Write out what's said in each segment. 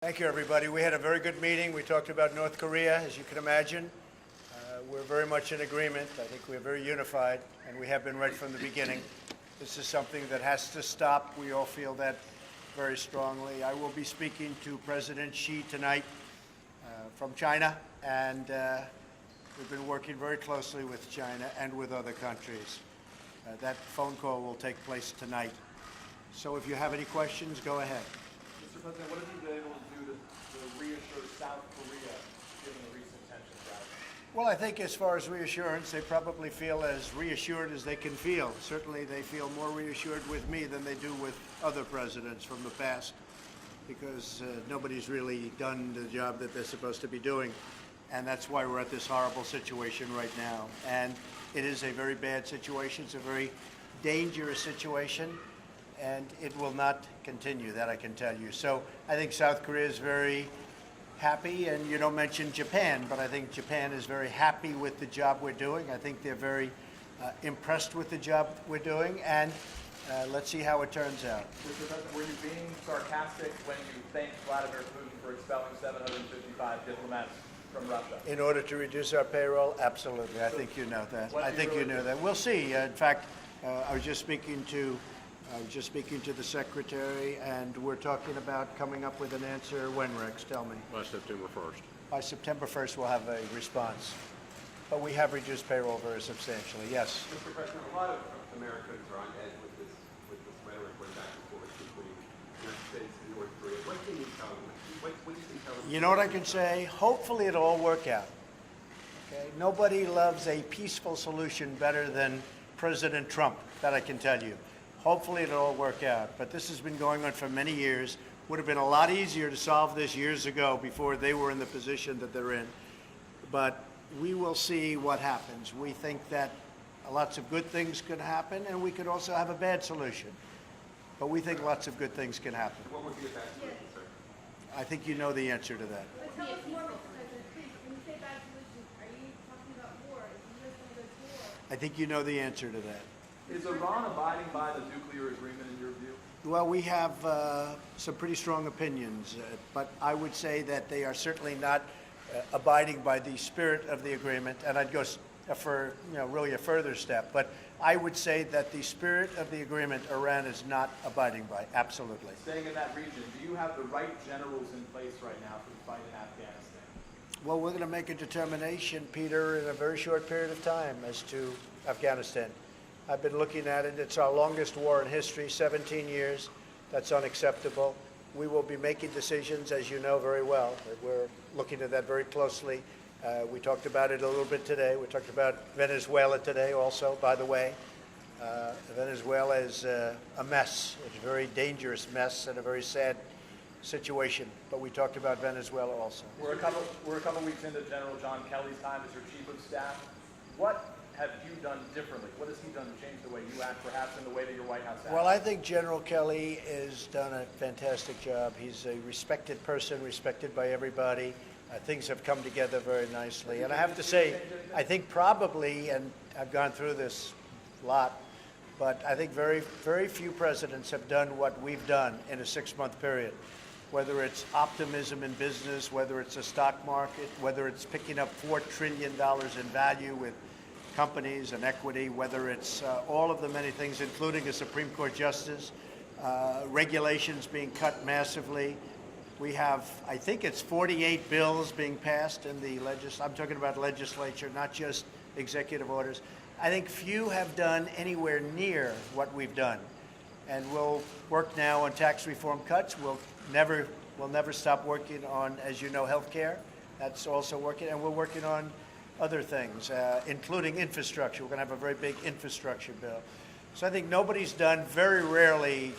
Thank you, everybody. We had a very good meeting. We talked about North Korea, as you can imagine. We're very much in agreement. I think we're very unified, and we have been right from the beginning. This is something that has to stop. We all feel that very strongly. I will be speaking to President Xi tonight from China, and we've been working very closely with China and with other countries. That phone call will take place tonight. So if you have any questions, go ahead. Mr. President, what have you been able to do to reassure South Korea given the recent tensions out? Well, I think as far as reassurance, they probably feel as reassured as they can feel. Certainly they feel more reassured with me than they do with other presidents from the past, because nobody's really done the job that they're supposed to be doing. And that's why we're at this horrible situation right now. And it is a very bad situation. It's a very dangerous situation. And it will not continue, that I can tell you. So I think South Korea is very happy, and you don't mention Japan, but I think Japan is very happy with the job we're doing. I think they're very impressed with the job we're doing, and let's see how it turns out. Mr. President, were you being sarcastic when you thanked Vladimir Putin for expelling 755 diplomats from Russia? In order to reduce our payroll? Absolutely. I think you know that. I think you know that. We'll see. In fact, I was just speaking to the secretary, and we're talking about coming up with an answer. When, Rex? Tell me. By September 1st. By September 1st, we'll have a response. But we have reduced payroll very substantially. Yes. Mr. President, a lot of Americans are on edge with this rhetoric going back and forth between the United States and North Korea. What can you tell them? What do you think tell them? You know what I can say? Hopefully it'll all work out. Okay? Nobody loves a peaceful solution better than President Trump, that I can tell you. Hopefully it'll all work out. But this has been going on for many years. Would have been a lot easier to solve this years ago before they were in the position that they're in. But we will see what happens. We think that lots of good things could happen, and we could also have a bad solution. But we think lots of good things can happen. What would be a bad solution, sir? I think you know the answer to that. But tell us more, Mr. President, please. When you say bad solution, are you talking about war? Is the U.S. going to go to war? I think you know the answer to that. Is Iran abiding by the nuclear agreement in your view? Well, we have some pretty strong opinions, but I would say that they are certainly not abiding by the spirit of the agreement, and I'd go for really a further step. But I would say that the spirit of the agreement Iran is not abiding by, absolutely. Staying in that region, do you have the right generals in place right now for the fight in Afghanistan? Well, we're going to make a determination, Peter, in a very short period of time as to Afghanistan. I've been looking at it. It's our longest war in history, 17 years. That's unacceptable. We will be making decisions, as you know very well. We're looking at that very closely. We talked about it a little bit today. We talked about Venezuela today also, by the way. Venezuela is a mess. It's a very dangerous mess and a very sad situation. But we talked about Venezuela also. We're a couple weeks into General John Kelly's time as your chief of staff. What have you done differently? What has he done to change the way you act, perhaps in the way that your White House acts? Well, I think General Kelly has done a fantastic job. He's a respected person, respected by everybody. Things have come together very nicely. And I have to say, I think probably, and I've gone through this a lot, but I think very, very few presidents have done what we've done in a 6-month period. Whether it's optimism in business, whether it's a stock market, whether it's picking up $4 trillion in value with companies and equity, whether it's all of the many things, including a Supreme Court justice, regulations being cut massively. We have, I think it's 48 bills being passed in the I'm talking about legislature, not just executive orders. I think few have done anywhere near what we've done. And we'll work now on tax reform cuts. We'll never stop working on, as you know, health care. That's also working, and we're working on other things, including infrastructure. We're going to have a very big infrastructure bill. So I think nobody's done, very rarely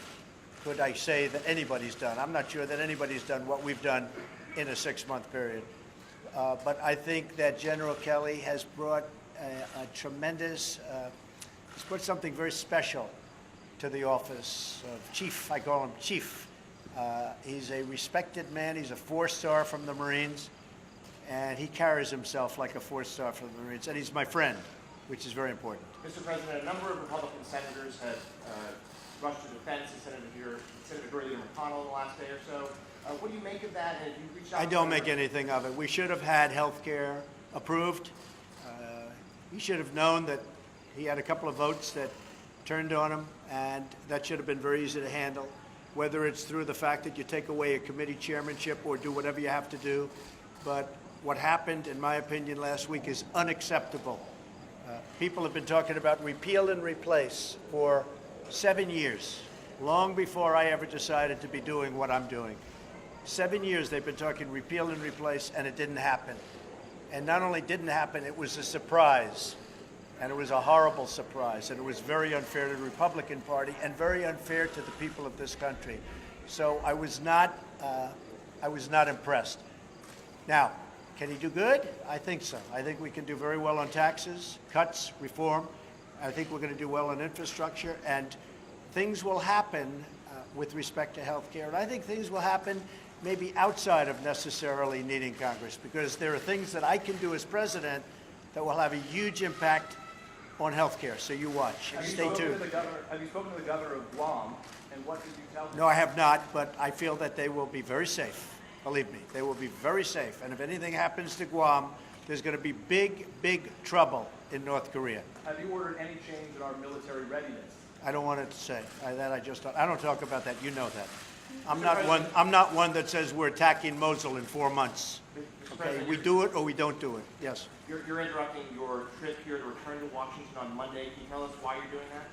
could I say that anybody's done. I'm not sure that anybody's done what we've done in a 6-month period. But I think that General Kelly has brought a tremendous, he's brought something very special to the office of chief. I call him chief. He's a respected man. He's a 4-star from the Marines. And he carries himself like a 4-star from the Marines. And he's my friend, which is very important. Mr. President, a number of Republican senators have rushed to defense of Senator Gurley and McConnell in the last day or so. What do you make of that? And have you reached out I to don't Senator- make anything of it. We should have had health care approved. He should have known that he had a couple of votes that turned on him, and that should have been very easy to handle, whether it's through the fact that you take away a committee chairmanship or do whatever you have to do. But what happened, in my opinion, last week is unacceptable. People have been talking about repeal and replace for 7 years, long before I ever decided to be doing what I'm doing. 7 years they've been talking repeal and replace, and it didn't happen. And not only didn't happen, it was a surprise. And it was a horrible surprise. And it was very unfair to the Republican Party and very unfair to the people of this country. So I was not impressed. Now, can he do good? I think so. I think we can do very well on taxes, cuts, reform. I think we're going to do well on infrastructure. And things will happen with respect to health care. And I think things will happen maybe outside of necessarily needing Congress, because there are things that I can do as president that will have a huge impact on health care. So you watch. Have you Stay spoken tuned. to the governor of Guam, and what did you tell him? No, I have not, but I feel that they will be very safe. Believe me, they will be very safe. And if anything happens to Guam, there's going to be big, big trouble in North Korea. Have you ordered any change in our military readiness? I don't want it to say. I don't talk about that. You know that. I'm not one that says we're attacking Mosul in 4 months. Okay, we do it or we don't do it. Yes. You're interrupting your trip here to return to Washington on Monday. Can you tell us why you're doing that?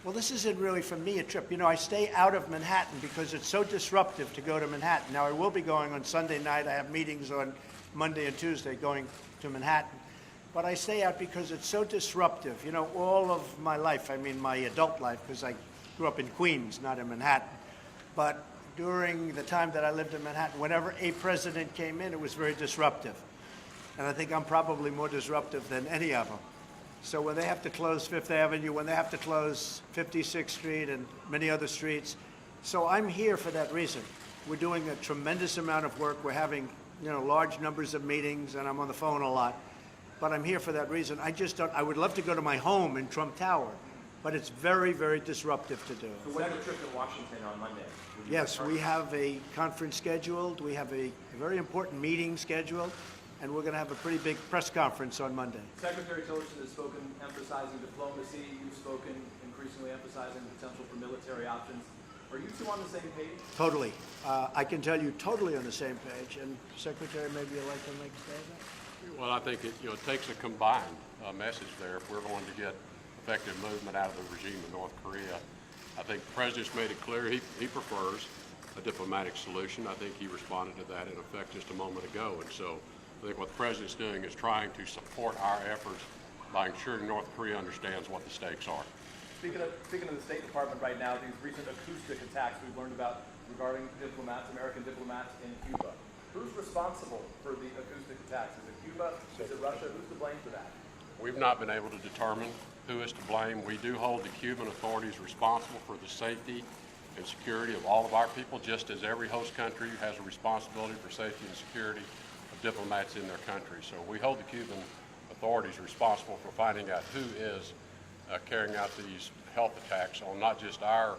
Well, this isn't really for me a trip. You know, I stay out of Manhattan because it's so disruptive to go to Manhattan. Now, I will be going on Sunday night. I have meetings on Monday and Tuesday going to Manhattan. But I stay out because it's so disruptive. You know, all of my life, I mean my adult life, because I grew up in Queens, not in Manhattan. But during the time that I lived in Manhattan, whenever a president came in, it was very disruptive. And I think I'm probably more disruptive than any of them. So when they have to close Fifth Avenue, when they have to close 56th Street and many other streets, so I'm here for that reason. We're doing a tremendous amount of work. We're having, you know, large numbers of meetings, and I'm on the phone a lot. But I'm here for that reason. I would love to go to my home in Trump Tower, but it's very, very disruptive to do. So what's your trip to Washington on Monday? Yes, we have a conference scheduled. We have a very important meeting scheduled, and we're going to have a pretty big press conference on Monday. Secretary Tillerson has spoken emphasizing diplomacy. You've spoken increasingly emphasizing the potential for military options. Are you two on the same page? Totally. I can tell you totally on the same page. And Secretary, maybe you'd like to make a statement? Well, I think it takes a combined message there if we're going to get effective movement out of the regime in North Korea. I think the President's made it clear he prefers a diplomatic solution. I think he responded to that in effect just a moment ago. And so I think what the President's doing is trying to support our efforts by ensuring North Korea understands what the stakes are. Speaking of the State Department right now, these recent acoustic attacks we've learned about regarding diplomats, American diplomats in Cuba. Who's responsible for the acoustic attacks? Is it Cuba? Is it Russia? Who's to blame for that? We've not been able to determine who is to blame. We do hold the Cuban authorities responsible for the safety and security of all of our people, just as every host country has a responsibility for safety and security of diplomats in their country. So we hold the Cuban authorities responsible for finding out who is carrying out these health attacks on not just our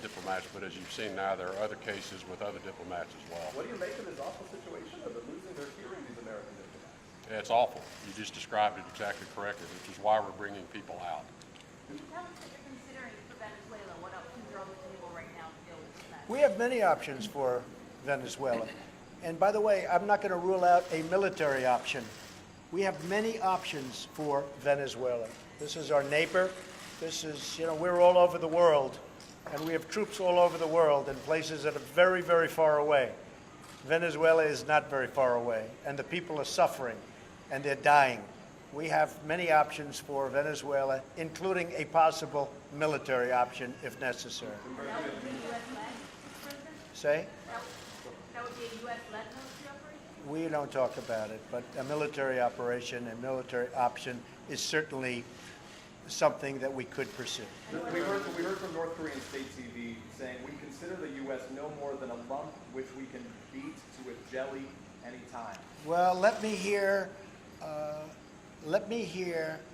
diplomats, but as you've seen now, there are other cases with other diplomats as well. What do you make of this awful situation of them losing their hearing, these American diplomats? It's awful. You just described it exactly correctly, which is why we're bringing people out. Can you tell us what you're considering for Venezuela? What options are on the table right now to deal with that? We have many options for Venezuela. And by the way, I'm not going to rule out a military option. We have many options for Venezuela. This is our neighbor. This is, you know, we're all over the world. And we have troops all over the world in places that are very, very far away. Venezuela is not very far away. And the people are suffering. And they're dying. We have many options for Venezuela, including a possible military option if necessary. That would be U.S.-led, President? Say? That would be a U.S.-led military operation? We don't talk about it, but a military operation, a military option is certainly something that we could pursue. We heard from North Korean state TV saying we consider the U.S. no more than a lump which we can beat to a jelly anytime. Well, let me hear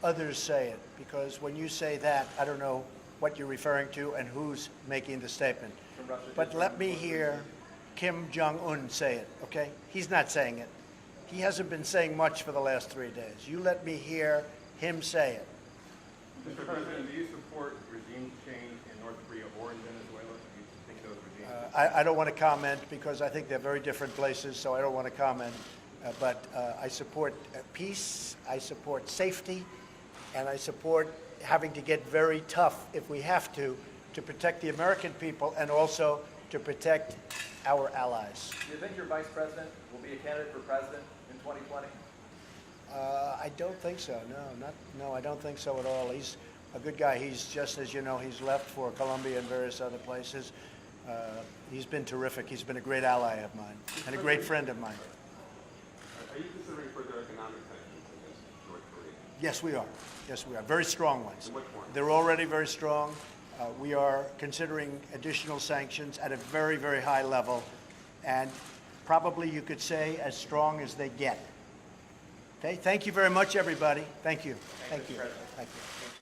others say it, because when you say that, I don't know what you're referring to and who's making the statement. From Russia But let me hear Kim Jong-un say it, okay? He's not saying it. He hasn't been saying much for the last 3 days. You let me hear him say it. Mr. President, do you support regime change in North Korea or in Venezuela? Do you think those regimes? I don't want to comment because I think they're very different places, so I don't want to comment. But I support peace, I support safety, and I support having to get very tough if we have to protect the American people and also to protect our allies. Do you think your vice president will be a candidate for president in 2020? I don't think so. No, I don't think so at all. He's a good guy. He's just, as you know, he's left for Colombia and various other places. He's been terrific. He's been a great ally of mine and a great friend of mine. Are you considering further economic sanctions against North Korea? Yes, we are. Yes, we are. Very strong ones. In what form? They're already very strong. We are considering additional sanctions at a very, very high level, and probably you could say as strong as they get. Okay, thank you very much, everybody. Thank you. Thank you. Thank you.